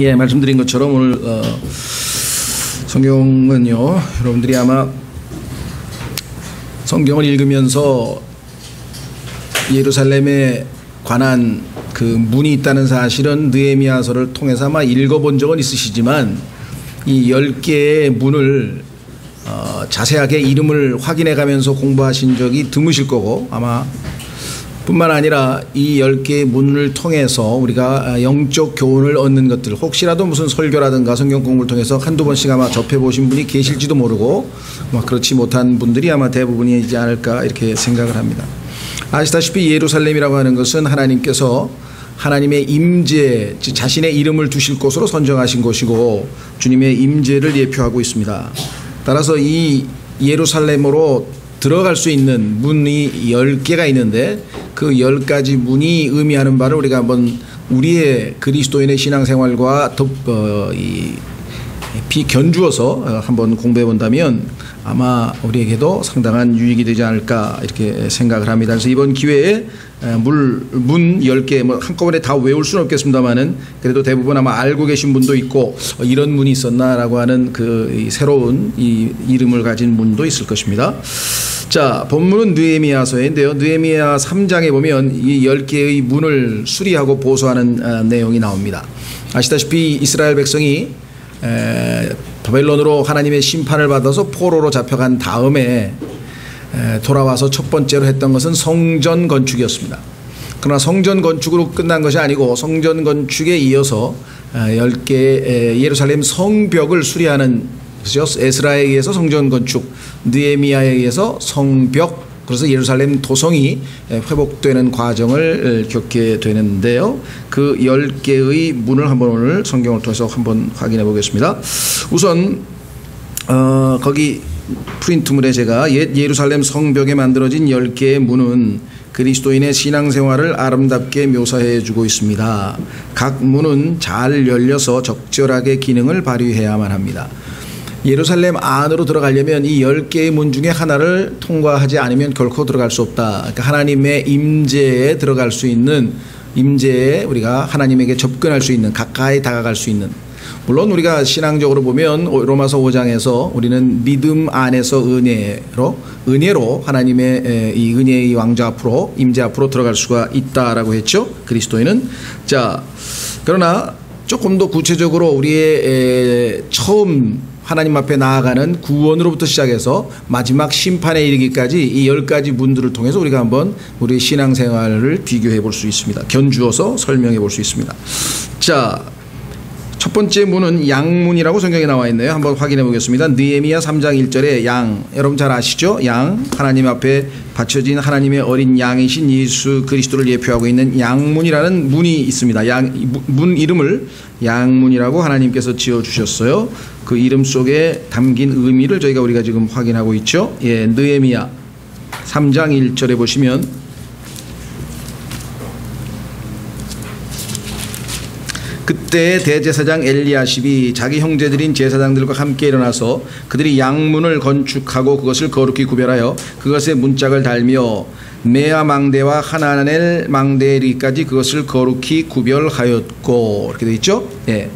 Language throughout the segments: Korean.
예, 말씀드린 것처럼 오늘 성경은요, 여러분들이 아마 성경을 읽으면서 예루살렘에 관한 그 문이 있다는 사실은 느헤미야서를 통해서 아마 읽어본 적은 있으시지만 이 10개의 문을 자세하게 이름을 확인해 가면서 공부하신 적이 드무실 거고, 아마 뿐만 아니라 이 10개의 문을 통해서 우리가 영적 교훈을 얻는 것들, 혹시라도 무슨 설교라든가 성경 공부를 통해서 한두 번씩 아마 접해보신 분이 계실지도 모르고 그렇지 못한 분들이 아마 대부분이지 않을까 이렇게 생각을 합니다. 아시다시피 예루살렘이라고 하는 것은 하나님께서 하나님의 임재, 즉 자신의 이름을 두실 곳으로 선정하신 곳이고 주님의 임재를 예표하고 있습니다. 따라서 이 예루살렘으로 들어갈 수 있는 문이 10개가 있는데 그 10가지 문이 의미하는 바를 우리가 한번 우리의 그리스도인의 신앙생활과 비견주어서 한번 공부해 본다면 아마 우리에게도 상당한 유익이 되지 않을까 이렇게 생각을 합니다. 그래서 이번 기회에 문 10개 한꺼번에 다 외울 수는 없겠습니다만은 그래도 대부분 아마 알고 계신 분도 있고 이런 문이 있었나라고 하는 그 새로운 이 이름을 가진 문도 있을 것입니다. 자, 본문은 느헤미야서인데요. 느헤미야 3장에 보면 이 10개의 문을 수리하고 보수하는 내용이 나옵니다. 아시다시피 이스라엘 백성이 바벨론으로 하나님의 심판을 받아서 포로로 잡혀간 다음에 돌아와서 첫 번째로 했던 것은 성전 건축이었습니다. 그러나 성전 건축으로 끝난 것이 아니고 성전 건축에 이어서 10개의 예루살렘 성벽을 수리하는, 그렇죠? 에스라에 의해서 성전 건축, 느헤미야에 의해서 성벽, 그래서 예루살렘 도성이 회복되는 과정을 겪게 되는데요. 그 10개의 문을 한번 오늘 성경을 통해서 한번 확인해 보겠습니다. 우선 거기 프린트물에 제가 옛 예루살렘 성벽에 만들어진 10개의 문은 그리스도인의 신앙생활을 아름답게 묘사해 주고 있습니다. 각 문은 잘 열려서 적절하게 기능을 발휘해야만 합니다. 예루살렘 안으로 들어가려면 이 10개의 문 중에 하나를 통과하지 않으면 결코 들어갈 수 없다. 그러니까 하나님의 임재에 들어갈 수 있는, 임재에 우리가 하나님에게 접근할 수 있는, 가까이 다가갈 수 있는, 물론 우리가 신앙적으로 보면 로마서 5장에서 우리는 믿음 안에서 은혜로 하나님의 이 은혜의 왕자 앞으로, 임재 앞으로 들어갈 수가 있다라고 했죠, 그리스도인은. 자, 그러나 조금 더 구체적으로 우리의 처음 하나님 앞에 나아가는 구원으로부터 시작해서 마지막 심판에 이르기까지 이 10가지 문들을 통해서 우리가 한번 우리의 신앙생활을 비교해 볼 수 있습니다. 견주어서 설명해 볼 수 있습니다. 자, 첫 번째 문은 양문이라고 성경에 나와 있네요. 한번 확인해 보겠습니다. 느헤미야 3장 1절에 양, 여러분 잘 아시죠? 양, 하나님 앞에 바쳐진 하나님의 어린 양이신 예수 그리스도를 예표하고 있는 양문이라는 문이 있습니다. 문 이름을 양문이라고 하나님께서 지어주셨어요. 그 이름 속에 담긴 의미를 우리가 지금 확인하고 있죠. 예, 느헤미야 3장 1절에 보시면 그때 대제사장 엘리야십이 자기 형제들인 제사장들과 함께 일어나서 그들이 양문을 건축하고 그것을 거룩히 구별하여 그것에 문짝을 달며 메아 망대와 하나넬 망대에 이르기까지 그것을 거룩히 구별하였고, 이렇게 되어 있죠. 예.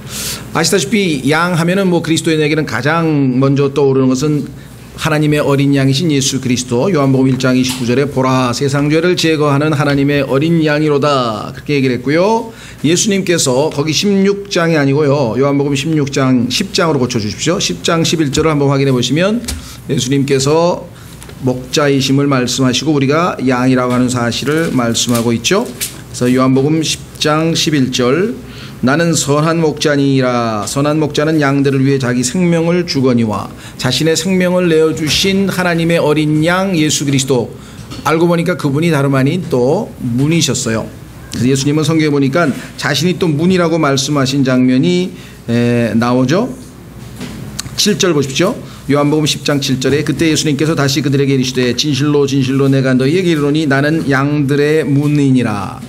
아시다시피 양 하면은 그리스도인에게는 가장 먼저 떠오르는 것은 하나님의 어린 양이신 예수 그리스도. 요한복음 1장 29절에 보라 세상 죄를 제거하는 하나님의 어린 양이로다, 그렇게 얘기를 했고요. 예수님께서 거기 16장이 아니고요, 요한복음 16장 10장으로 고쳐주십시오. 10장 11절을 한번 확인해 보시면 예수님께서 목자이심을 말씀하시고 우리가 양이라고 하는 사실을 말씀하고 있죠. 그래서 요한복음 10장 11절, 나는 선한 목자니라. 선한 목자는 양들을 위해 자기 생명을 주거니와, 자신의 생명을 내어주신 하나님의 어린 양 예수 그리스도. 알고 보니까 그분이 다름 아닌 또 문이셨어요. 그래서 예수님은 성경에 보니까 자신이 또 문이라고 말씀하신 장면이 나오죠. 7절 보십시오. 요한복음 10장 7절에 그때 예수님께서 다시 그들에게 이르시되 진실로 진실로 내가 너희에게 이르노니 나는 양들의 문이니라.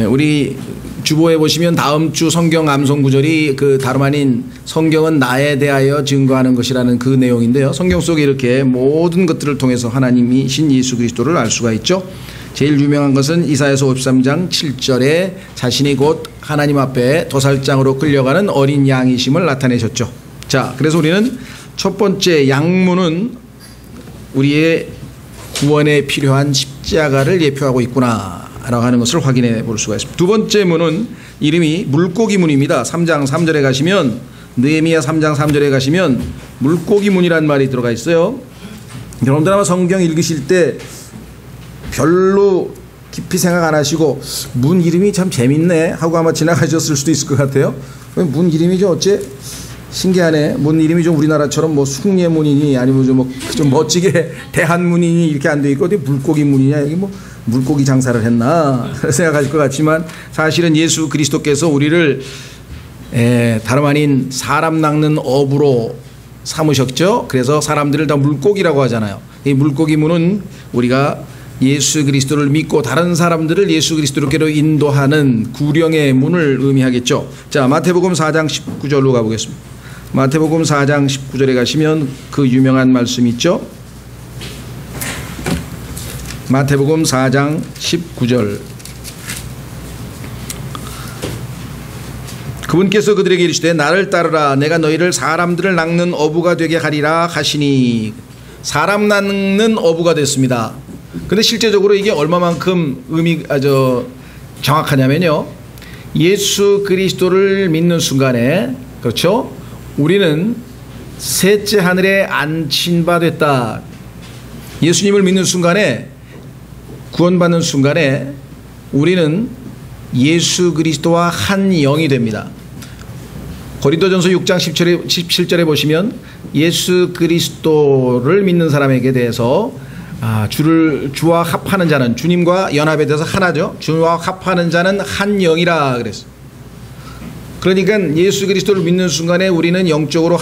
우리 주보에 보시면 다음 주 성경 암송 구절이 그 다름 아닌 성경은 나에 대하여 증거하는 것이라는 그 내용인데요. 성경 속에 이렇게 모든 것들을 통해서 하나님이신 예수 그리스도를 알 수가 있죠. 제일 유명한 것은 이사야서 53장 7절에 자신이 곧 하나님 앞에 도살장으로 끌려가는 어린 양이심을 나타내셨죠. 자, 그래서 우리는 첫 번째 양문은 우리의 구원에 필요한 십자가를 예표하고 있구나 라고 하는 것을 확인해 볼 수가 있습니다. 두 번째 문은 이름이 물고기 문입니다. 3장 3절에 가시면, 느헤미야 3장 3절에 가시면 물고기 문이라는 말이 들어가 있어요. 여러분들 아마 성경 읽으실 때 별로 깊이 생각 안 하시고 문 이름이 참 재밌네 하고 아마 지나가셨을 수도 있을 것 같아요. 문 이름이 좀 어째 신기하네. 문 이름이 좀 우리나라처럼 뭐 숭례문이니 아니면 좀 멋지게 대한문이니 이렇게 안 돼 있고 어디 물고기 문이냐, 여기 뭐 물고기 장사를 했나 생각하실 것 같지만 사실은 예수 그리스도께서 우리를 다름 아닌 사람 낚는 어부로 삼으셨죠. 그래서 사람들을 다 물고기라고 하잖아요. 이 물고기 문은 우리가 예수 그리스도를 믿고 다른 사람들을 예수 그리스도께로 인도하는 구령의 문을 의미하겠죠. 자, 마태복음 4장 19절로 가보겠습니다. 마태복음 4장 19절에 가시면 그 유명한 말씀 있죠. 마태복음 4장 19절. 그분께서 그들에게 이르시되 나를 따르라 내가 너희를 사람들을 낚는 어부가 되게 하리라 하시니, 사람 낚는 어부가 됐습니다. 근데 실제적으로 이게 얼마만큼 정확하냐면요, 예수 그리스도를 믿는 순간에, 그렇죠, 우리는 셋째 하늘에 앉힌 바 됐다. 예수님을 믿는 순간에, 구원받는 순간에 우리는 예수 그리스도와 한 영이 됩니다. 고린도전서 6장 17절에 보시면 예수 그리스도를 믿는 사람에게 대해서 주와 합하는 자는, 주님과 연합에 대해서 하나죠. 주와 합하는 자는 한 영이라 그랬어요. 그러니까 예수 그리스도를 믿는 순간에 우리는 영적으로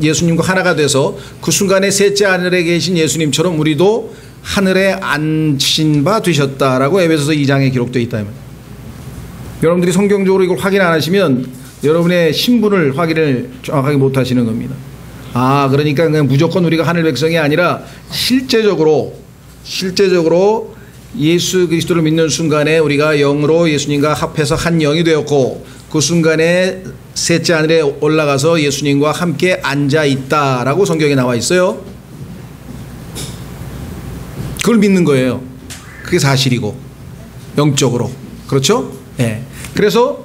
예수님과 하나가 돼서 그 순간에 셋째 하늘에 계신 예수님처럼 우리도 하늘에 앉힌 바 되셨다라고 에베소서 2장에 기록되어 있다. 여러분들이 성경적으로 이걸 확인 안 하시면 여러분의 신분을 확인을 정확하게 못 하시는 겁니다. 그러니까 그냥 무조건 우리가 하늘 백성이 아니라 실제적으로 예수 그리스도를 믿는 순간에 우리가 영으로 예수님과 합해서 한 영이 되었고, 그 순간에 셋째 하늘에 올라가서 예수님과 함께 앉아 있다라고 성경에 나와 있어요. 그걸 믿는 거예요. 그게 사실이고 영적으로, 그렇죠? 네. 그래서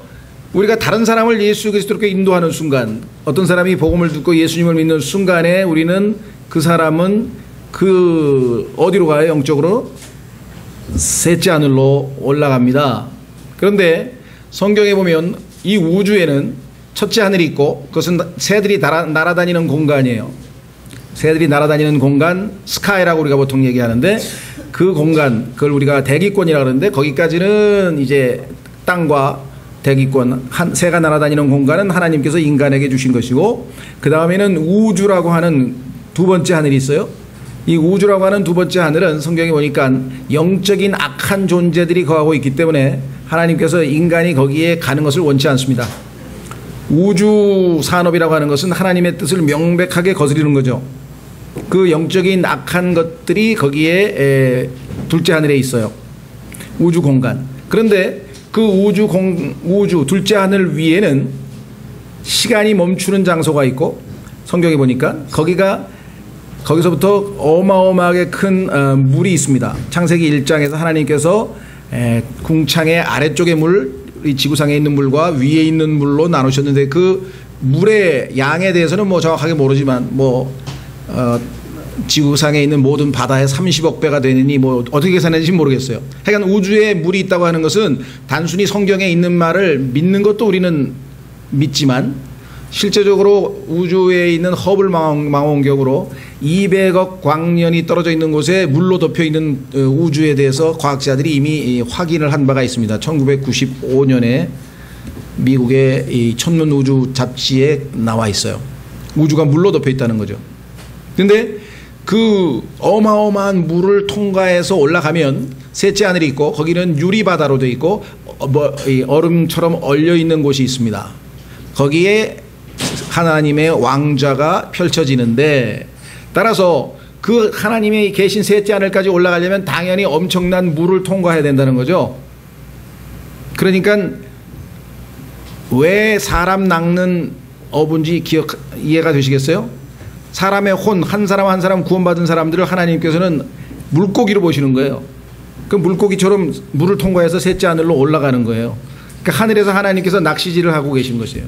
우리가 다른 사람을 예수 그리스도께 인도하는 순간, 어떤 사람이 복음을 듣고 예수님을 믿는 순간에 우리는 그 사람은 어디로 가요? 영적으로 셋째 하늘로 올라갑니다. 그런데 성경에 보면 이 우주에는 첫째 하늘이 있고, 그것은 새들이 날아다니는 공간이에요. 새들이 날아다니는 공간, 스카이라고 우리가 보통 얘기하는데, 그 공간, 그걸 우리가 대기권이라고 하는데, 거기까지는 이제 땅과 대기권, 새가 날아다니는 공간은 하나님께서 인간에게 주신 것이고, 그 다음에는 우주라고 하는 두 번째 하늘이 있어요. 이 우주라고 하는 두 번째 하늘은 성경에 보니까 영적인 악한 존재들이 거하고 있기 때문에 하나님께서 인간이 거기에 가는 것을 원치 않습니다. 우주 산업이라고 하는 것은 하나님의 뜻을 명백하게 거스리는 거죠. 그 영적인 악한 것들이 거기에 둘째 하늘에 있어요. 우주 공간. 그런데 그 우주 둘째 하늘 위에는 시간이 멈추는 장소가 있고, 성경에 보니까 거기서부터 어마어마하게 큰 물이 있습니다. 창세기 1장에서 하나님께서 궁창의 아래쪽의 물, 이 지구상에 있는 물과 위에 있는 물로 나누셨는데, 그 물의 양에 대해서는 뭐 정확하게 모르지만 지구상에 있는 모든 바다의 30억 배가 되느니 뭐 어떻게 계산했는지 모르겠어요. 하여간 우주에 물이 있다고 하는 것은 단순히 성경에 있는 말을 믿는 것도 우리는 믿지만, 실제적으로 우주에 있는 허블 망원경으로 200억 광년이 떨어져 있는 곳에 물로 덮여 있는 우주에 대해서 과학자들이 이미 확인을 한 바가 있습니다. 1995년에 미국의 이 천문 우주 잡지에 나와 있어요. 우주가 물로 덮여 있다는 거죠. 근데 그 어마어마한 물을 통과해서 올라가면 셋째 하늘이 있고, 거기는 유리바다로 되어 있고 얼음처럼 얼려 있는 곳이 있습니다. 거기에 하나님의 왕좌가 펼쳐지는데, 따라서 그 하나님이 계신 셋째 하늘까지 올라가려면 당연히 엄청난 물을 통과해야 된다는 거죠. 그러니까 왜 사람 낚는 어부인지 이해가 되시겠어요? 사람의 혼, 한 사람 한 사람 구원받은 사람들을 하나님께서는 물고기로 보시는 거예요. 그 물고기처럼 물을 통과해서 셋째 하늘로 올라가는 거예요. 그러니까 하늘에서 하나님께서 낚시질을 하고 계신 것이에요.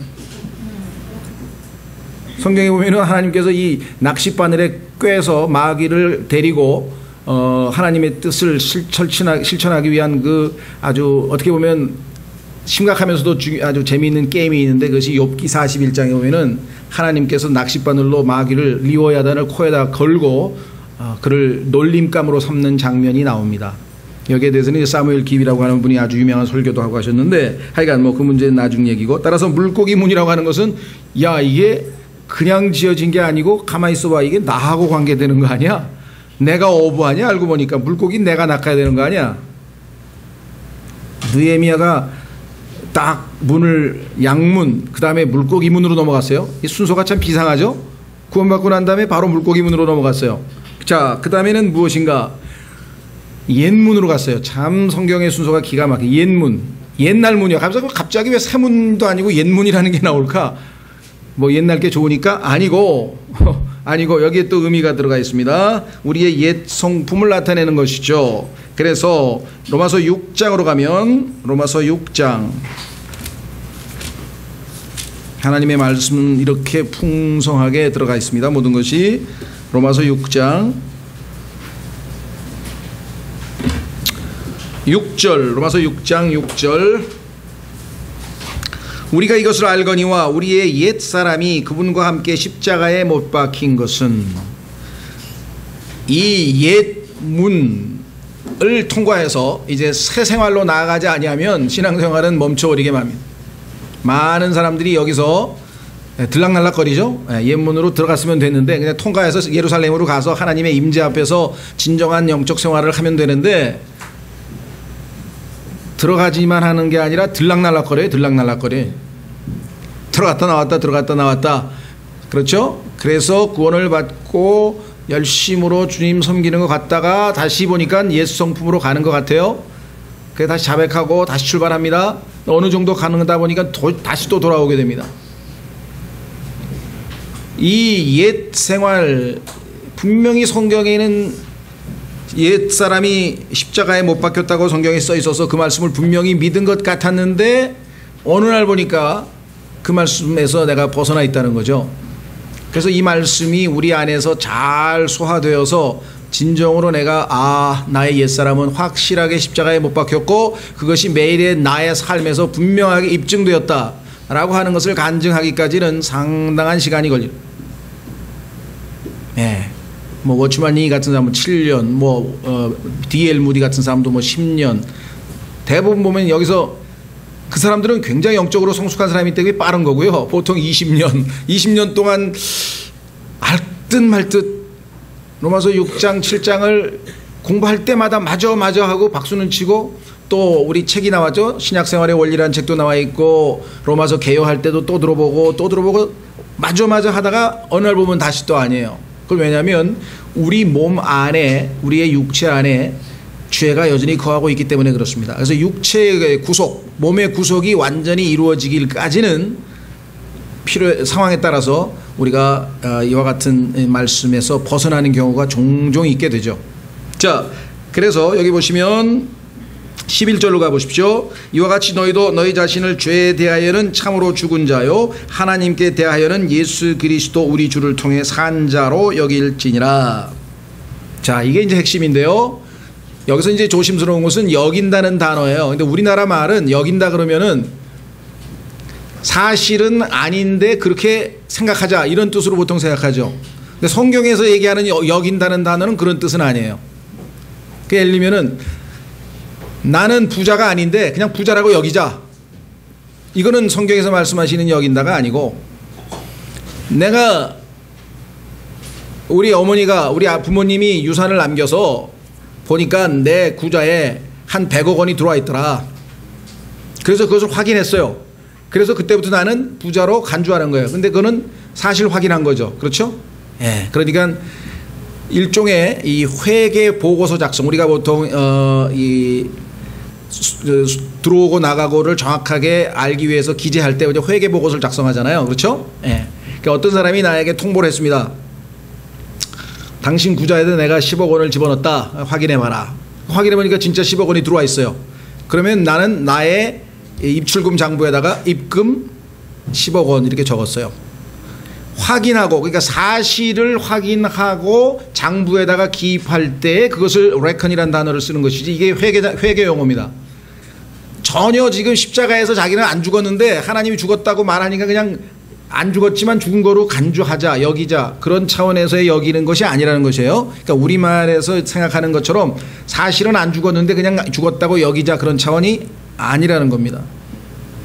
성경에 보면은 하나님께서 이 낚싯바늘에 꿰서 마귀를 데리고 하나님의 뜻을 실천하기 위한 그 아주 어떻게 보면 심각하면서도 아주 재미있는 게임이 있는데, 그것이 욥기 41장에 보면은 하나님께서 낚싯바늘로 마귀를 리워야단을 코에다 걸고 그를 놀림감으로 삼는 장면이 나옵니다. 여기에 대해서는 사무엘 깁이라고 하는 분이 아주 유명한 설교도 하고 하셨는데, 하여간 뭐 그 문제는 나중 얘기고, 따라서 물고기 문이라고 하는 것은 야 이게 그냥 지어진 게 아니고 가만히 있어봐, 이게 나하고 관계되는 거 아니야? 내가 어부 아니야? 알고 보니까 물고기 내가 낚아야 되는 거 아니야? 느헤미야가 딱 문을 양문 그 다음에 물고기 문으로 넘어갔어요. 이 순서가 참 비상하죠. 구원받고 난 다음에 바로 물고기 문으로 넘어갔어요. 자, 그 다음에는 무엇인가? 옛문으로 갔어요. 참 성경의 순서가 기가 막혀. 옛문, 옛날 문이요. 갑자기 왜 새문도 아니고 옛문이라는 게 나올까? 뭐 옛날 게 좋으니까? 아니고 아니고 여기에 또 의미가 들어가 있습니다. 우리의 옛 성품을 나타내는 것이죠. 그래서 로마서 6장으로 가면, 로마서 6장, 하나님의 말씀은 이렇게 풍성하게 들어가 있습니다. 모든 것이. 로마서 6장 6절, 로마서 6장 6절. 우리가 이것을 알거니와 우리의 옛 사람이 그분과 함께 십자가에 못 박힌 것은 이 옛 문을 통과해서 이제 새 생활로 나아가지 아니하면 신앙생활은 멈춰버리게 맙니다. 많은 사람들이 여기서 들락날락거리죠. 옛 문으로 들어갔으면 됐는데 그냥 통과해서 예루살렘으로 가서 하나님의 임재 앞에서 진정한 영적 생활을 하면 되는데, 들어가지만 하는 게 아니라 들락날락거려요. 들락날락거려. 들어갔다 나왔다 들어갔다 나왔다. 그렇죠? 그래서 구원을 받고 열심으로 주님 섬기는 것 같다가 다시 보니까 예수 성품으로 가는 것 같아요. 그래서 다시 자백하고 다시 출발합니다. 어느 정도 가는다 보니까 다시 또 돌아오게 됩니다. 이 옛 생활, 분명히 성경에는 옛 사람이 십자가에 못 박혔다고 성경에 써 있어서 그 말씀을 분명히 믿은 것 같았는데 어느 날 보니까 그 말씀에서 내가 벗어나 있다는 거죠. 그래서 이 말씀이 우리 안에서 잘 소화되어서 진정으로 내가 나의 옛사람은 확실하게 십자가에 못 박혔고 그것이 매일의 나의 삶에서 분명하게 입증되었다 라고 하는 것을 간증하기까지는 상당한 시간이 걸립니다. 뭐 워치만 리 같은 사람은 7년, D.L. 무디 같은 사람도 10년. 대부분 보면 여기서 그 사람들은 굉장히 영적으로 성숙한 사람이 되게 빠른 거고요. 보통 20년 동안 알 듯 말 듯 로마서 6장 7장을 공부할 때마다 맞아 하고 박수는 치고, 또 우리 책이 나왔죠. 신약생활의 원리라는 책도 나와 있고 로마서 개요할 때도 또 들어보고 맞아 하다가 어느 날 보면 다시 또 아니에요. 그건 왜냐하면 우리 몸 안에, 우리의 육체 안에 죄가 여전히 거하고 있기 때문에 그렇습니다. 그래서 육체의 구속, 몸의 구속이 완전히 이루어지기까지는 상황에 따라서 우리가 이와 같은 말씀에서 벗어나는 경우가 종종 있게 되죠. 자, 그래서 여기 보시면 11절로 가보십시오. 이와 같이 너희도 너희 자신을 죄에 대하여는 참으로 죽은 자요 하나님께 대하여는 예수 그리스도 우리 주를 통해 산 자로 여길지니라. 자, 이게 이제 핵심인데요. 여기서 이제 조심스러운 것은 여긴다는 단어예요. 근데 우리나라 말은 여긴다 그러면은 사실은 아닌데 그렇게 생각하자 이런 뜻으로 보통 생각하죠. 근데 성경에서 얘기하는 여긴다는 단어는 그런 뜻은 아니에요. 그 예를 들면은 나는 부자가 아닌데 그냥 부자라고 여기자, 이거는 성경에서 말씀하시는 여긴다가 아니고, 내가 우리 어머니가, 우리 부모님이 유산을 남겨서 보니까 내 구좌에 한 100억 원이 들어와 있더라. 그래서 그것을 확인했어요. 그래서 그때부터 나는 부자로 간주하는 거예요. 근데 그거는 사실 확인한 거죠. 그렇죠? 그러니까 일종의 이 회계 보고서 작성, 우리가 보통 들어오고 나가고를 정확하게 알기 위해서 기재할 때 회계 보고서를 작성하잖아요. 그렇죠? 예. 그러니까 어떤 사람이 나에게 통보를 했습니다. 당신 구자에다 내가 10억 원을 집어넣었다. 확인해봐라. 확인해보니까 진짜 10억 원이 들어와 있어요. 그러면 나는 나의 입출금 장부에다가 입금 10억 원 이렇게 적었어요. 확인하고, 그러니까 사실을 확인하고 장부에다가 기입할 때 그것을 reckon이라는 단어를 쓰는 것이지, 이게 회계 용어입니다. 전혀 지금 십자가에서 자기는 안 죽었는데 하나님이 죽었다고 말하니까 그냥 안 죽었지만 죽은 거로 간주하자, 여기자, 그런 차원에서의 여기는 것이 아니라는 것이에요. 그러니까 우리말에서 생각하는 것처럼 사실은 안 죽었는데 그냥 죽었다고 여기자, 그런 차원이 아니라는 겁니다.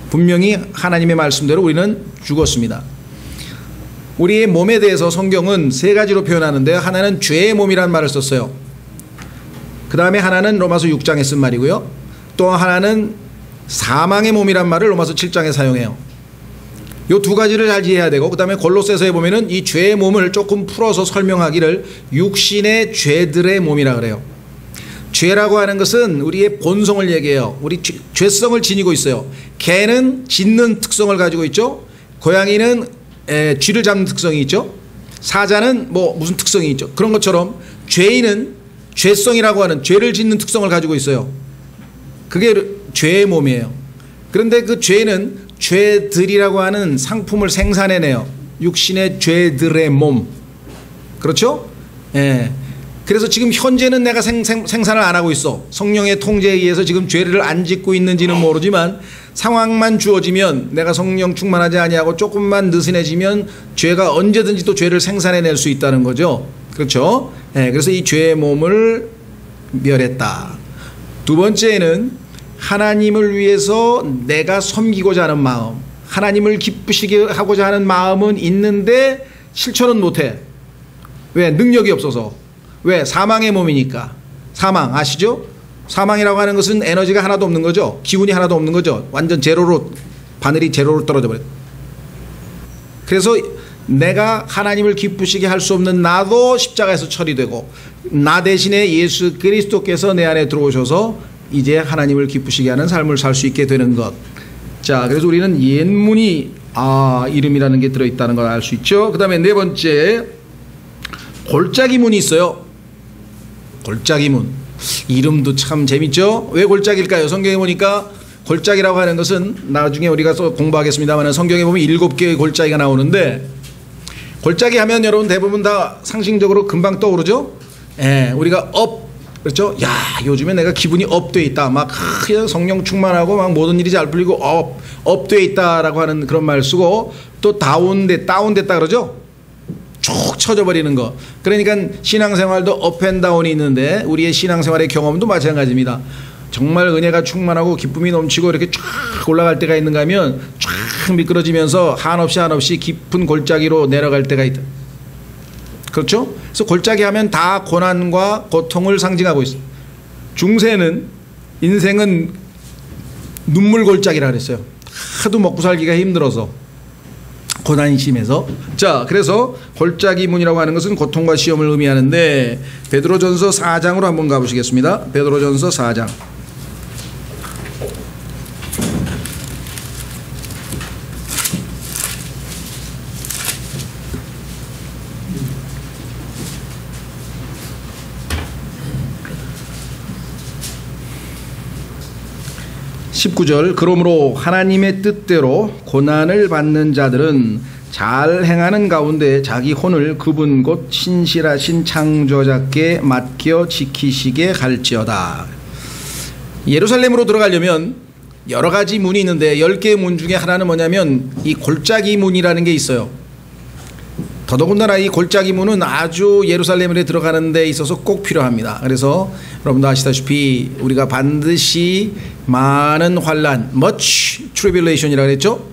분명히 하나님의 말씀대로 우리는 죽었습니다. 우리의 몸에 대해서 성경은 세 가지로 표현하는데요. 하나는 죄의 몸이라는 말을 썼어요. 그 다음에 하나는 로마서 6장에 쓴 말이고요. 또 하나는 사망의 몸이란 말을 로마서 7장에 사용해요. 이 두 가지를 잘 이해해야 되고, 그 다음에 골로새서에 보면은 이 죄의 몸을 조금 풀어서 설명하기를 육신의 죄들의 몸이라 그래요. 죄라고 하는 것은 우리의 본성을 얘기해요. 우리 죄성을 지니고 있어요. 개는 짖는 특성을 가지고 있죠. 고양이는 쥐를 잡는 특성이 있죠. 사자는 뭐 무슨 특성이 있죠. 그런 것처럼 죄인은 죄성이라고 하는 죄를 짓는 특성을 가지고 있어요. 그게 죄의 몸이에요. 그런데 그 죄는 죄들이라고 하는 상품을 생산해내요. 육신의 죄들의 몸. 그렇죠? 예. 그래서 지금 현재는 내가 생산을 안 하고 있어. 성령의 통제에 의해서 지금 죄를 안 짓고 있는지는 모르지만 상황만 주어지면, 내가 성령 충만하지 아니하고 조금만 느슨해지면 죄가 언제든지 또 죄를 생산해낼 수 있다는 거죠. 그렇죠? 예. 그래서 이 죄의 몸을 멸했다. 두 번째는 하나님을 위해서 내가 섬기고자 하는 마음, 하나님을 기쁘시게 하고자 하는 마음은 있는데 실천은 못해. 왜? 능력이 없어서. 왜? 사망의 몸이니까. 사망 아시죠? 사망이라고 하는 것은 에너지가 하나도 없는 거죠. 기운이 하나도 없는 거죠. 완전 제로로, 바늘이 제로로 떨어져 버려요. 그래서 내가 하나님을 기쁘시게 할 수 없는 나도 십자가에서 처리되고, 나 대신에 예수 그리스도께서 내 안에 들어오셔서 이제 하나님을 기쁘시게 하는 삶을 살 수 있게 되는 것. 자, 그래서 우리는 옛문이 이름이라는 게 들어있다는 걸 알 수 있죠. 그 다음에 네 번째, 골짜기 문이 있어요. 골짜기 문. 이름도 참 재밌죠. 왜 골짜기일까요? 성경에 보니까 골짜기라고 하는 것은, 나중에 우리가 또 공부하겠습니다만 성경에 보면 7개의 골짜기가 나오는데, 골짜기 하면 여러분 대부분 다 상징적으로 금방 떠오르죠. 예, 우리가 그렇죠? 야, 요즘에 내가 기분이 업돼 있다. 막 그냥 성령 충만하고 막 모든 일이 잘 풀리고 업돼 있다라고 하는 그런 말 쓰고, 또 다운됐다 그러죠? 쭉 쳐져버리는 거. 그러니까 신앙생활도 업앤다운이 있는데 우리의 신앙생활의 경험도 마찬가지입니다. 정말 은혜가 충만하고 기쁨이 넘치고 이렇게 쫙 올라갈 때가 있는가 하면 쫙 미끄러지면서 한없이 깊은 골짜기로 내려갈 때가 있다. 그렇죠? 그래서 골짜기 하면 다 고난과 고통을 상징하고 있어요. 중세는, 인생은 눈물 골짜기라 그랬어요. 하도 먹고 살기가 힘들어서, 고난이 심해서. 자, 그래서 골짜기 문이라고 하는 것은 고통과 시험을 의미하는데, 베드로전서 4장으로 한번 가보시겠습니다. 베드로전서 4장. 19절, 그러므로 하나님의 뜻대로 고난을 받는 자들은 잘 행하는 가운데 자기 혼을 그분 곧 신실하신 창조자께 맡겨 지키시게 할지어다. 예루살렘으로 들어가려면 여러 가지 문이 있는데 10개의 문 중에 하나는 뭐냐면 이 골짜기 문이라는 게 있어요. 더더군다나 이 골짜기 문은 아주 예루살렘에 들어가는 데 있어서 꼭 필요합니다. 그래서 여러분도 아시다시피 우리가 반드시 많은 환난, much tribulation이라고 했죠.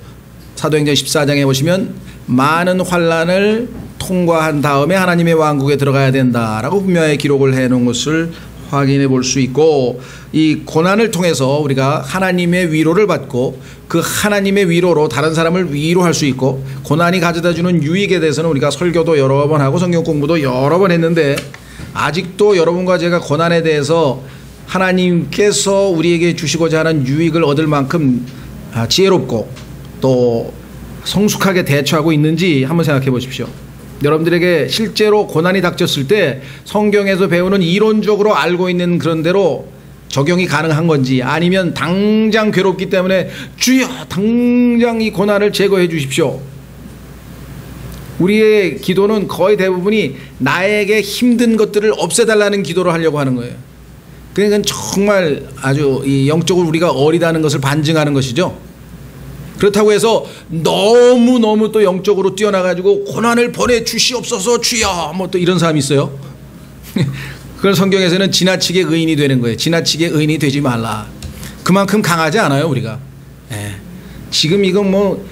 사도행전 14장에 보시면 많은 환난을 통과한 다음에 하나님의 왕국에 들어가야 된다라고 분명히 기록을 해놓은 것을 확인해 볼 수 있고, 이 고난을 통해서 우리가 하나님의 위로를 받고 그 하나님의 위로로 다른 사람을 위로할 수 있고, 고난이 가져다주는 유익에 대해서는 우리가 설교도 여러 번 하고 성경 공부도 여러 번 했는데 아직도 여러분과 제가 고난에 대해서 하나님께서 우리에게 주시고자 하는 유익을 얻을 만큼 지혜롭고 또 성숙하게 대처하고 있는지 한번 생각해 보십시오. 여러분들에게 실제로 고난이 닥쳤을 때 성경에서 배우는 이론적으로 알고 있는 그런 대로 적용이 가능한 건지, 아니면 당장 괴롭기 때문에 주여 당장 이 고난을 제거해 주십시오. 우리의 기도는 거의 대부분이 나에게 힘든 것들을 없애달라는 기도를 하려고 하는 거예요. 그러니까 정말 아주 이 영적으로 우리가 어리다는 것을 반증하는 것이죠. 그렇다고 해서 너무너무 또 영적으로 뛰어나가지고 고난을 보내주시옵소서 주여 뭐 또 이런 사람이 있어요. 그걸 성경에서는 지나치게 의인이 되는 거예요. 지나치게 의인이 되지 말라. 그만큼 강하지 않아요 우리가. 지금 이건 뭐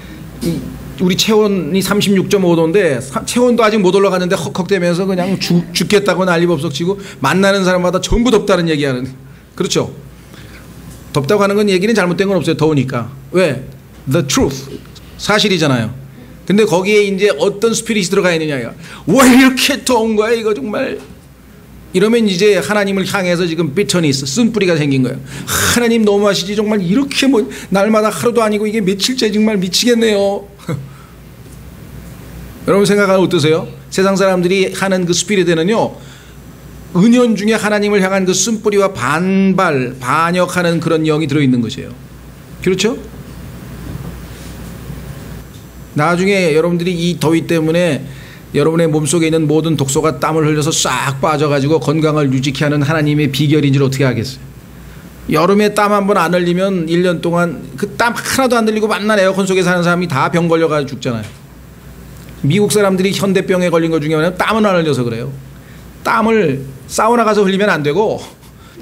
우리 체온이 36.5도인데 체온도 아직 못 올라갔는데 헉헉대면서 그냥 죽겠다고 난리법석 치고 만나는 사람마다 전부 덥다는 얘기하는. 그렇죠. 덥다고 하는 건 얘기는 잘못된 건 없어요. 더우니까. 왜? The truth. 사실이잖아요. 근데 거기에 이제 어떤 스피릿이 들어가 있느냐가, 왜 이렇게 더운 거야 이거 정말. 이러면 이제 하나님을 향해서 지금 bitterness, 쓴뿌리가 생긴 거예요. 하나님 너무하시지, 정말 이렇게 뭐 날마다 하루도 아니고 이게 며칠째 정말 미치겠네요. 여러분 생각하면 어떠세요? 세상 사람들이 하는 그 스피릿에는요, 은연 중에 하나님을 향한 그 쓴뿌리와 반발, 반역하는 그런 영이 들어있는 것이에요. 그렇죠? 나중에 여러분들이 이 더위 때문에 여러분의 몸속에 있는 모든 독소가 땀을 흘려서 싹 빠져가지고 건강을 유지케 하는 하나님의 비결인지를 어떻게 하겠어요? 여름에 땀 한 번 안 흘리면 1년 동안 그 땀 하나도 안 흘리고 만난 에어컨 속에 사는 사람이 다 병 걸려가지고 죽잖아요. 미국 사람들이 현대병에 걸린 것 중에 하나는 땀은 안 흘려서 그래요. 땀을 사우나 가서 흘리면 안 되고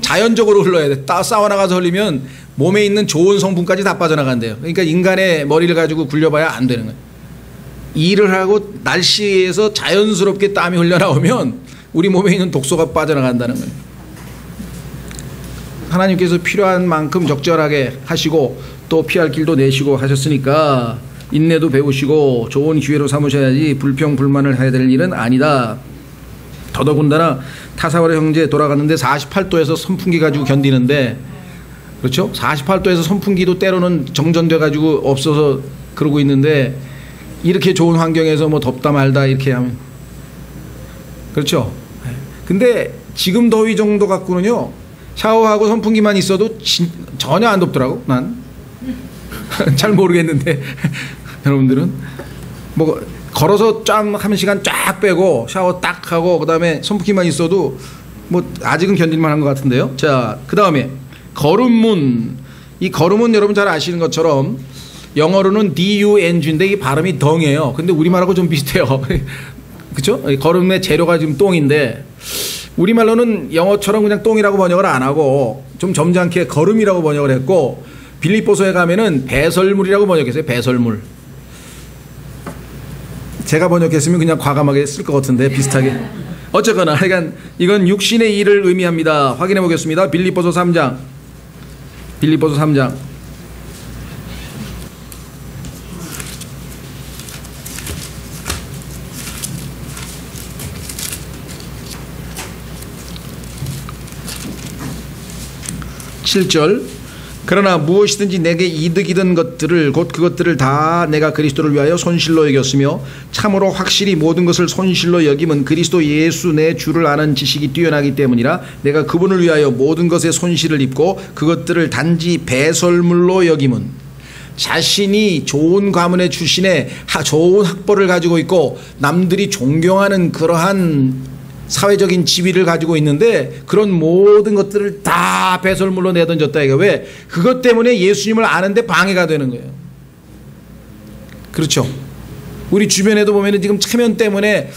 자연적으로 흘러야 돼. 사우나 가서 흘리면 몸에 있는 좋은 성분까지 다 빠져나간대요. 그러니까 인간의 머리를 가지고 굴려봐야 안 되는 거예요. 일을 하고 날씨에서 자연스럽게 땀이 흘러나오면 우리 몸에 있는 독소가 빠져나간다는 거예요. 하나님께서 필요한 만큼 적절하게 하시고 또 피할 길도 내시고 하셨으니까 인내도 배우시고 좋은 기회로 삼으셔야지 불평 불만을 해야 될 일은 아니다. 더더군다나 타사와라 형제 돌아갔는데 48도에서 선풍기 가지고 견디는데, 그렇죠? 48도에서 선풍기도 때로는 정전돼 가지고 없어서 그러고 있는데, 이렇게 좋은 환경에서 뭐 덥다 말다 이렇게 하면, 그렇죠? 근데 지금 더위 정도 갖고는요, 샤워하고 선풍기만 있어도 전혀 안 덥더라고. 난 잘 모르겠는데 여러분들은 뭐 걸어서 짠 한 시간 쫙 빼고 샤워 딱 하고 그다음에 선풍기만 있어도 뭐 아직은 견딜만한 것 같은데요. 자, 그다음에 걸음문. 이 걸음은 여러분 잘 아시는 것처럼 영어로는 DUNG인데 이 발음이 덩이에요. 근데 우리말하고 좀 비슷해요. 그렇죠? 걸음의 재료가 지금 똥인데 우리말로는 영어처럼 그냥 똥이라고 번역을 안 하고 좀 점잖게 걸음이라고 번역을 했고, 빌립보서에 가면은 배설물이라고 번역했어요. 배설물. 제가 번역했으면 그냥 과감하게 쓸 것 같은데 비슷하게. 어쨌거나 하여간 이건 육신의 일을 의미합니다. 확인해 보겠습니다. 빌립보서 3장. 빌립보서 3장. (7절) 그러나 무엇이든지 내게 이득이던 것들을 곧 그것들을 다 내가 그리스도를 위하여 손실로 여겼으며 참으로 확실히 모든 것을 손실로 여김은 그리스도 예수 내 주를 아는 지식이 뛰어나기 때문이라. 내가 그분을 위하여 모든 것에 손실을 입고 그것들을 단지 배설물로 여김은, 자신이 좋은 가문의 출신에 좋은 학벌을 가지고 있고 남들이 존경하는 그러한 사회적인 지위를 가지고 있는데 그런 모든 것들을 다 배설물로 내던졌다. 이게 왜? 그것 때문에 예수님을 아는데 방해가 되는 거예요. 그렇죠? 우리 주변에도 보면은 지금 체면 때문에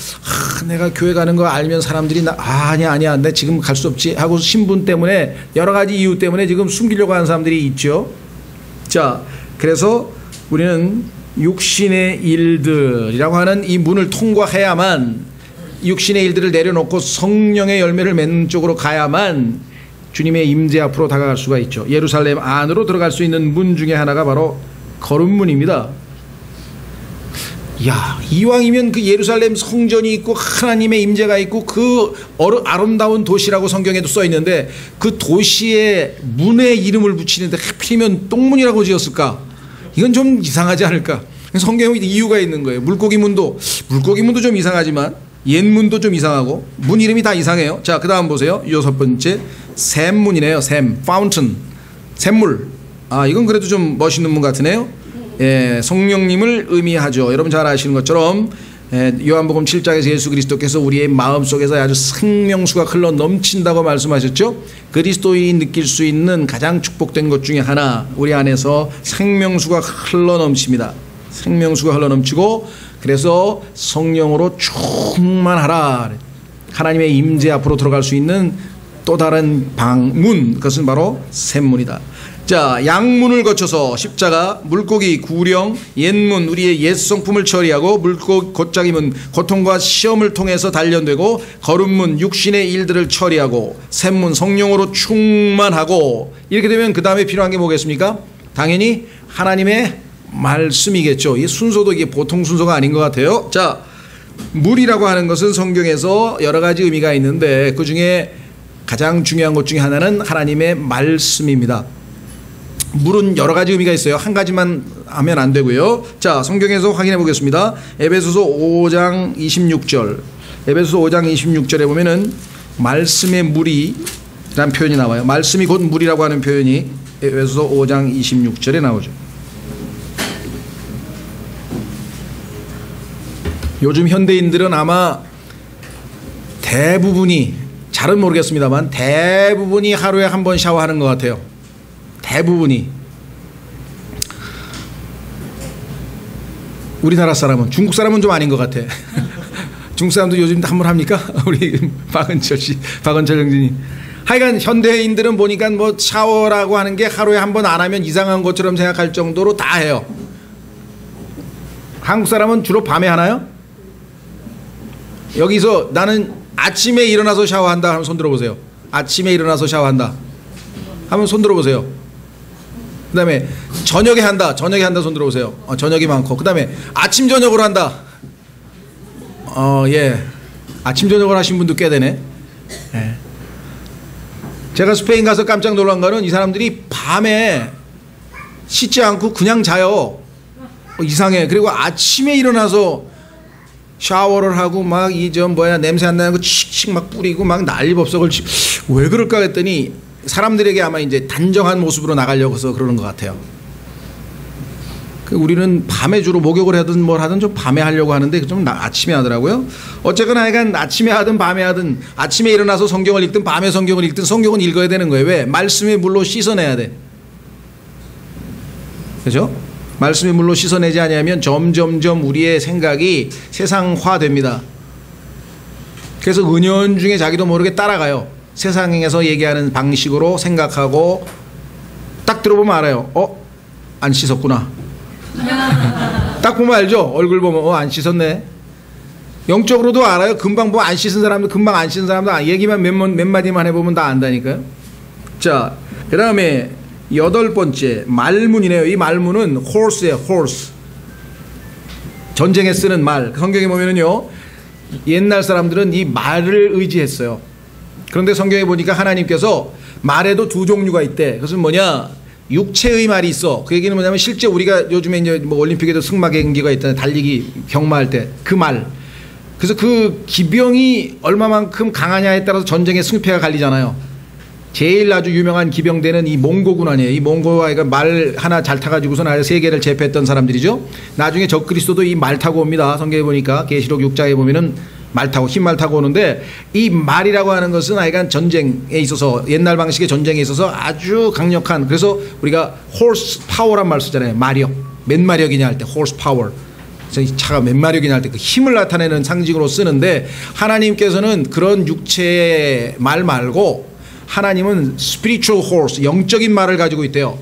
내가 교회 가는 거 알면 사람들이 아니야 내 지금 갈 수 없지 하고 신분 때문에 여러 가지 이유 때문에 지금 숨기려고 하는 사람들이 있죠. 자, 그래서 우리는 육신의 일들이라고 하는 이 문을 통과해야만, 육신의 일들을 내려놓고 성령의 열매를 맺는 쪽으로 가야만 주님의 임재 앞으로 다가갈 수가 있죠. 예루살렘 안으로 들어갈 수 있는 문 중에 하나가 바로 걸음문입니다. 야, 이왕이면 그 예루살렘 성전이 있고 하나님의 임재가 있고 그 아름다운 도시라고 성경에도 써 있는데 그 도시의 문에 이름을 붙이는데 하필이면 똥문이라고 지었을까? 이건 좀 이상하지 않을까? 성경에 이유가 있는 거예요. 물고기문도 좀 이상하지만 옛문도 좀 이상하고 문 이름이 다 이상해요. 자, 그 다음 보세요. 6번째 샘문이네요. 샘, fountain, 샘물. 아, 이건 그래도 좀 멋있는 문 같으네요. 예, 성령님을 의미하죠. 여러분 잘 아시는 것처럼 요한복음 7장에서 예수 그리스도께서 우리의 마음속에서 아주 생명수가 흘러 넘친다고 말씀하셨죠. 그리스도인이 느낄 수 있는 가장 축복된 것 중에 하나, 우리 안에서 생명수가 흘러 넘칩니다. 생명수가 흘러 넘치고 그래서 성령으로 충만하라. 하나님의 임재 앞으로 들어갈 수 있는 또 다른 방문, 그것은 바로 샘문이다. 자, 양문을 거쳐서 십자가, 물고기, 구령, 옛문, 우리의 옛 성품을 처리하고, 물고기 곧장이문, 고통과 시험을 통해서 단련되고, 거룩문, 육신의 일들을 처리하고, 샘문, 성령으로 충만하고, 이렇게 되면 그 다음에 필요한 게 뭐겠습니까? 당연히 하나님의 말씀이겠죠. 이 순서도 이게 보통 순서가 아닌 것 같아요. 자, 물이라고 하는 것은 성경에서 여러 가지 의미가 있는데 그 중에 가장 중요한 것 중에 하나는 하나님의 말씀입니다. 물은 여러 가지 의미가 있어요. 한 가지만 하면 안 되고요. 자, 성경에서 확인해 보겠습니다. 에베소서 5장 26절. 에베소서 5장 26절에 보면은 말씀의 물이라는 표현이 나와요. 말씀이 곧 물이라고 하는 표현이 에베소서 5장 26절에 나오죠. 요즘 현대인들은 아마 대부분이, 잘은 모르겠습니다만 대부분이 하루에 한 번 샤워하는 것 같아요. 대부분이. 우리나라 사람은, 중국 사람은 좀 아닌 것 같아. 중국 사람도 요즘 한 번 합니까? 우리 박은철 씨, 박은철 형진이. 하여간 현대인들은 보니까 뭐 샤워라고 하는 게 하루에 한 번 안 하면 이상한 것처럼 생각할 정도로 다 해요. 한국 사람은 주로 밤에 하나요? 여기서 나는 아침에 일어나서 샤워한다 하면 손 들어보세요. 아침에 일어나서 샤워한다 하면 손 들어보세요. 그 다음에 저녁에 한다 손 들어보세요. 저녁이 많고. 그 다음에 아침 저녁으로 한다. 예, 아침 저녁을 하신 분도 꽤 되네. 예. 제가 스페인 가서 깜짝 놀란 거는 이 사람들이 밤에 씻지 않고 그냥 자요. 이상해. 그리고 아침에 일어나서 샤워를 하고 막 이 좀 뭐야 냄새 안 나는 거 칙칙 막 뿌리고 막 난리법석을 왜 그럴까 했더니 사람들에게 아마 이제 단정한 모습으로 나가려고 해서 그러는 것 같아요. 우리는 밤에 주로 목욕을 하든 뭘 하든 좀 밤에 하려고 하는데 좀 아침에 하더라고요. 어쨌거나 하여간 아침에 하든 밤에 하든 아침에 일어나서 성경을 읽든 밤에 성경을 읽든 성경은 읽어야 되는 거예요. 왜? 말씀의 물로 씻어내야 돼. 그죠? 말씀의 물로 씻어내지 않으면 점점점 우리의 생각이 세상화됩니다. 그래서 은연중에 자기도 모르게 따라가요. 세상에서 얘기하는 방식으로 생각하고 딱 들어보면 알아요. 안 씻었구나. 딱 보면 알죠? 얼굴 보면 안 씻었네. 영적으로도 알아요. 금방 뭐 안 씻은 사람도 금방 안 씻은 사람도 얘기만 몇 마디만 해보면 다 안다니까요. 자, 그 다음에 8번째 말문이네요. 이 말문은 horse예요. horse. 전쟁에 쓰는 말. 성경에 보면은요, 옛날 사람들은 이 말을 의지했어요. 그런데 성경에 보니까 하나님께서 말에도 두 종류가 있대. 그것은 뭐냐? 육체의 말이 있어. 그 얘기는 뭐냐면 실제 우리가 요즘에 이제 뭐 올림픽에도 승마 경기가 있잖아요. 달리기 경마할 때 그 말. 그래서 그 기병이 얼마만큼 강하냐에 따라서 전쟁의 승패가 갈리잖아요. 제일 아주 유명한 기병대는 이 몽고군 아니에요. 이 몽고가 말 하나 잘 타가지고서 아예 세계를 제패했던 사람들이죠. 나중에 적그리스도도 이 말 타고 옵니다. 성경에 보니까 계시록 6장에 보면은 말 타고 흰말 타고 오는데 이 말이라고 하는 것은 하여간 전쟁에 있어서 옛날 방식의 전쟁에 있어서 아주 강력한, 그래서 우리가 horse power란 말 쓰잖아요. 마력. 몇 마력이냐 할 때 horse power. 그래서 이 차가 몇 마력이냐 할 때 그 힘을 나타내는 상징으로 쓰는데 하나님께서는 그런 육체의 말 말고 하나님은 spiritual horse, 영적인 말을 가지고 있대요.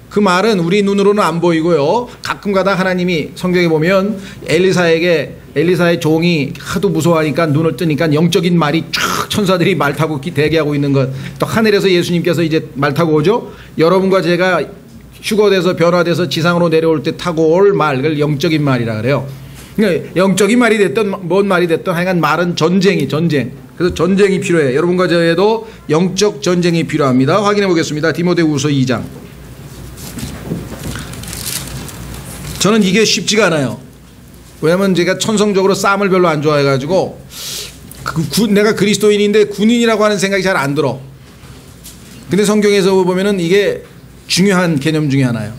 그 말은 우리 눈으로는 안 보이고요. 가끔가다 하나님이 성경에 보면 엘리사의 종이 하도 무서워하니까 눈을 뜨니까 영적인 말이 쫙 천사들이 말 타고 대기하고 있는 것. 또 하늘에서 예수님께서 이제 말 타고 오죠. 여러분과 제가 휴거돼서 변화돼서 지상으로 내려올 때 타고 올 말, 그걸 영적인 말이라 그래요. 그러니까 영적인 말이 됐든 뭔 말이 됐든 하여간 말은 전쟁. 그래서 전쟁이 필요해. 여러분과 저에도 영적 전쟁이 필요합니다. 확인해 보겠습니다. 디모데후서 2장. 저는 이게 쉽지가 않아요. 왜냐면 제가 천성적으로 싸움을 별로 안 좋아해가지고 내가 그리스도인인데 군인이라고 하는 생각이 잘 안 들어. 근데 성경에서 보면은 이게 중요한 개념 중에 하나예요.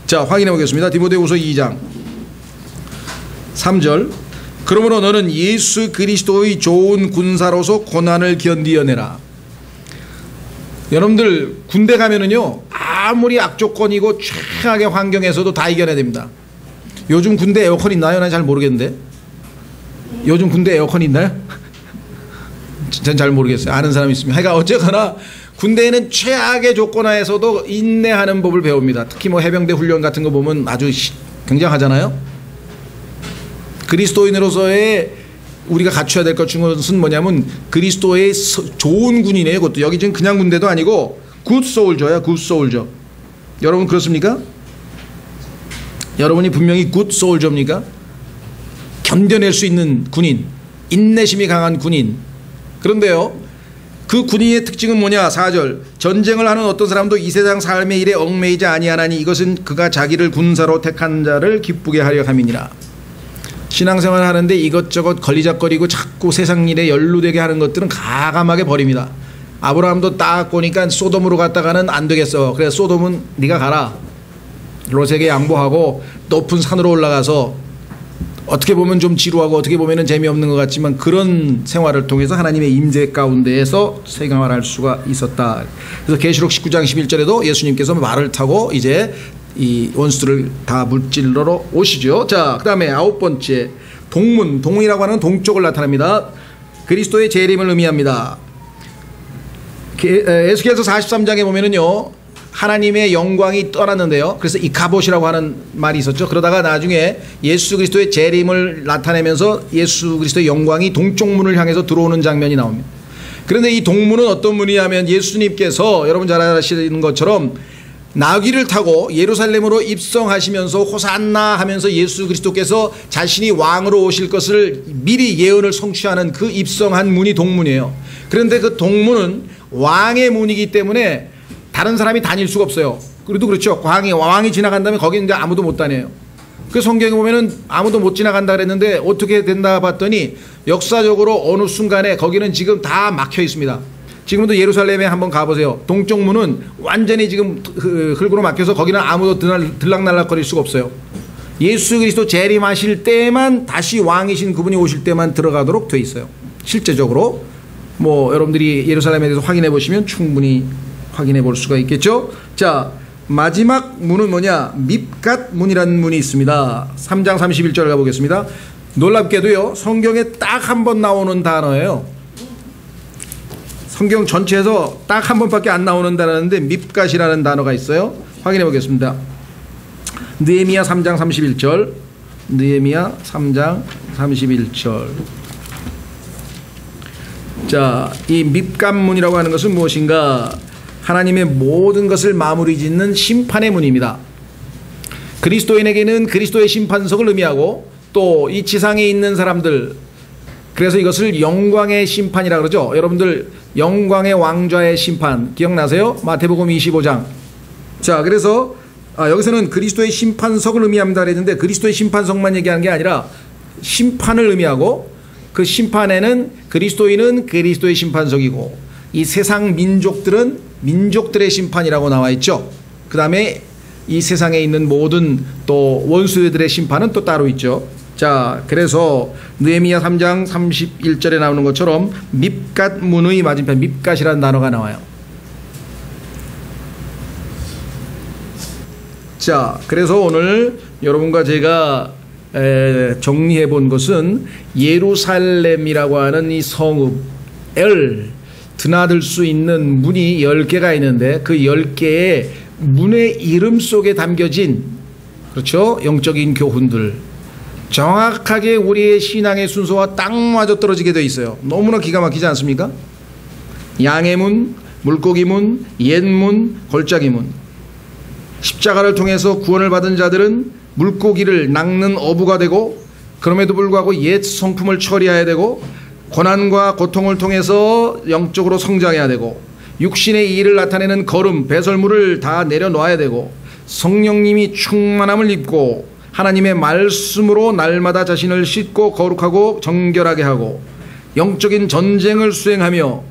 자, 확인해 보겠습니다. 디모데후서 2장 3절. 그러므로 너는 예수 그리스도의 좋은 군사로서 고난을 견디어내라. 여러분들 군대 가면은요 아무리 악조건이고 최악의 환경에서도 다 이겨내야 됩니다. 요즘 군대 에어컨 있나요? 난 잘 모르겠는데. 요즘 군대 에어컨 있나요? 전 잘 모르겠어요. 아는 사람 있으면. 하여간 어쨌거나 군대에는 최악의 조건 하에서도 인내하는 법을 배웁니다. 특히 뭐 해병대 훈련 같은 거 보면 아주 굉장하잖아요. 그리스도인으로서의 우리가 갖춰야 될 것 중은 뭐냐면 그리스도의 좋은 군인이에요. 그것도 여기 지금 그냥 군대도 아니고 굿 소울저야. 굿 소울저. 여러분 그렇습니까? 여러분이 분명히 굿 소울저입니까? 견뎌낼 수 있는 군인, 인내심이 강한 군인. 그런데요 그 군인의 특징은 뭐냐? 4절. 전쟁을 하는 어떤 사람도 이 세상 삶의 일에 얽매이지 아니하나니 이것은 그가 자기를 군사로 택한 자를 기쁘게 하려 함이니라. 신앙생활 하는데 이것저것 걸리적거리고 자꾸 세상 일에 연루되게 하는 것들은 가감하게 버립니다. 아브라함도 딱 보니까 소돔으로 갔다가는 안 되겠어. 그래서 소돔은 네가 가라. 롯에게 양보하고 높은 산으로 올라가서 어떻게 보면 좀 지루하고 어떻게 보면 재미없는 것 같지만 그런 생활을 통해서 하나님의 임재 가운데에서 생활할 수가 있었다. 그래서 계시록 19장 11절에도 예수님께서 말을 타고 이제 이 원수들을 다 물질러러 오시죠. 자, 그 다음에 9번째 동문이라고 하는 동쪽을 나타납니다. 그리스도의 재림을 의미합니다. 에스겔서 43장에 보면은요 하나님의 영광이 떠났는데요. 그래서 이카봇이라고 하는 말이 있었죠. 그러다가 나중에 예수 그리스도의 재림을 나타내면서 예수 그리스도의 영광이 동쪽 문을 향해서 들어오는 장면이 나옵니다. 그런데 이 동문은 어떤 문이냐면 예수님께서 여러분 잘 아시는 것처럼 나귀를 타고 예루살렘으로 입성하시면서 호산나 하면서 예수 그리스도께서 자신이 왕으로 오실 것을 미리 예언을 성취하는 그 입성한 문이 동문이에요. 그런데 그 동문은 왕의 문이기 때문에 다른 사람이 다닐 수가 없어요. 그래도 그렇죠. 왕이 지나간다면 거기 이제 아무도 못 다녀요. 그 성경에 보면은 아무도 못 지나간다 그랬는데 어떻게 된다 봤더니 역사적으로 어느 순간에 거기는 지금 다 막혀 있습니다. 지금도 예루살렘에 한번 가보세요. 동쪽 문은 완전히 지금 흙으로 막혀서 거기는 아무도 들락날락거릴 수가 없어요. 예수 그리스도 재림하실 때만 다시 왕이신 그분이 오실 때만 들어가도록 돼 있어요. 실제적으로 뭐 여러분들이 예루살렘에 대해서 확인해 보시면 충분히 확인해 볼 수가 있겠죠. 자, 마지막 문은 뭐냐? 밉갓 문이라는 문이 있습니다. 3장 31절 가보겠습니다. 놀랍게도요 성경에 딱 한 번 나오는 단어예요. 성경 전체에서 딱 한 번밖에 안 나오는 단어인데 밉갓이라는 단어가 있어요. 확인해 보겠습니다. 느헤미야 3장 31절. 느헤미야 3장 31절. 자, 이 밉갓문이라고 하는 것은 무엇인가? 하나님의 모든 것을 마무리 짓는 심판의 문입니다. 그리스도인에게는 그리스도의 심판석을 의미하고 또 이 지상에 있는 사람들, 그래서 이것을 영광의 심판이라고 그러죠. 여러분들 영광의 왕좌의 심판 기억나세요? 마태복음 25장. 자, 그래서 여기서는 그리스도의 심판석을 의미합니다 그랬는데 그리스도의 심판석만 얘기하는 게 아니라 심판을 의미하고 그 심판에는 그리스도인은 그리스도의 심판석이고 이 세상 민족들은 민족들의 심판이라고 나와 있죠. 그 다음에 이 세상에 있는 모든 또 원수들의 심판은 또 따로 있죠. 자, 그래서 느헤미야 3장 31절에 나오는 것처럼 밉갓 문의 맞은편 밉갓이라는 단어가 나와요. 자, 그래서 오늘 여러분과 제가 정리해 본 것은 예루살렘이라고 하는 이 성읍을 드나들 수 있는 문이 10개가 있는데 그 10개의 문의 이름 속에 담겨진, 그렇죠, 영적인 교훈들, 정확하게 우리의 신앙의 순서와 딱 맞아 떨어지게 되어 있어요. 너무나 기가 막히지 않습니까? 양의 문, 물고기 문, 옛문, 골짜기 문. 십자가를 통해서 구원을 받은 자들은 물고기를 낚는 어부가 되고 그럼에도 불구하고 옛 성품을 처리해야 되고 고난과 고통을 통해서 영적으로 성장해야 되고 육신의 일을 나타내는 걸음, 배설물을 다 내려놓아야 되고 성령님이 충만함을 입고 하나님의 말씀으로 날마다 자신을 씻고 거룩하고 정결하게 하고 영적인 전쟁을 수행하며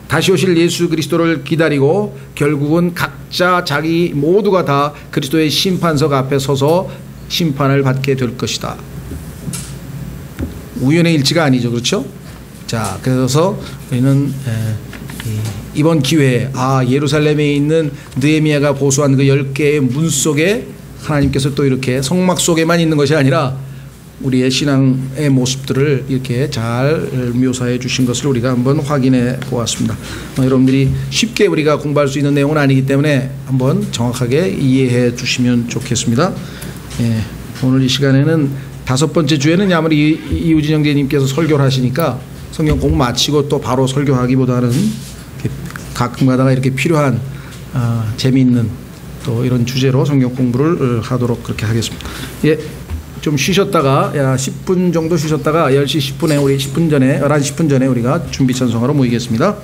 다시 오실 예수 그리스도를 기다리고 결국은 각자 자기 모두가 다 그리스도의 심판석 앞에 서서 심판을 받게 될 것이다. 우연의 일치가 아니죠. 그렇죠? 자, 그래서 우리는 이번 기회에 예루살렘에 있는 느헤미야가 보수한 그 10개의 문 속에 하나님께서 또 이렇게 성막 속에만 있는 것이 아니라 우리의 신앙의 모습들을 이렇게 잘 묘사해 주신 것을 우리가 한번 확인해 보았습니다. 여러분들이 쉽게 우리가 공부할 수 있는 내용은 아니기 때문에 한번 정확하게 이해해 주시면 좋겠습니다. 오늘 이 시간에는 5번째 주에는 아무리 이우진 형제님께서 설교를 하시니까 성경 공부 마치고 또 바로 설교하기보다는 가끔 가다가 이렇게 필요한 재미있는 또 이런 주제로 성경 공부를 하도록 그렇게 하겠습니다. 좀 쉬셨다가 10분 정도 쉬셨다가 10시 10분에 우리 10분 전에 11시 10분 전에 우리가 준비 찬송하러 모이겠습니다.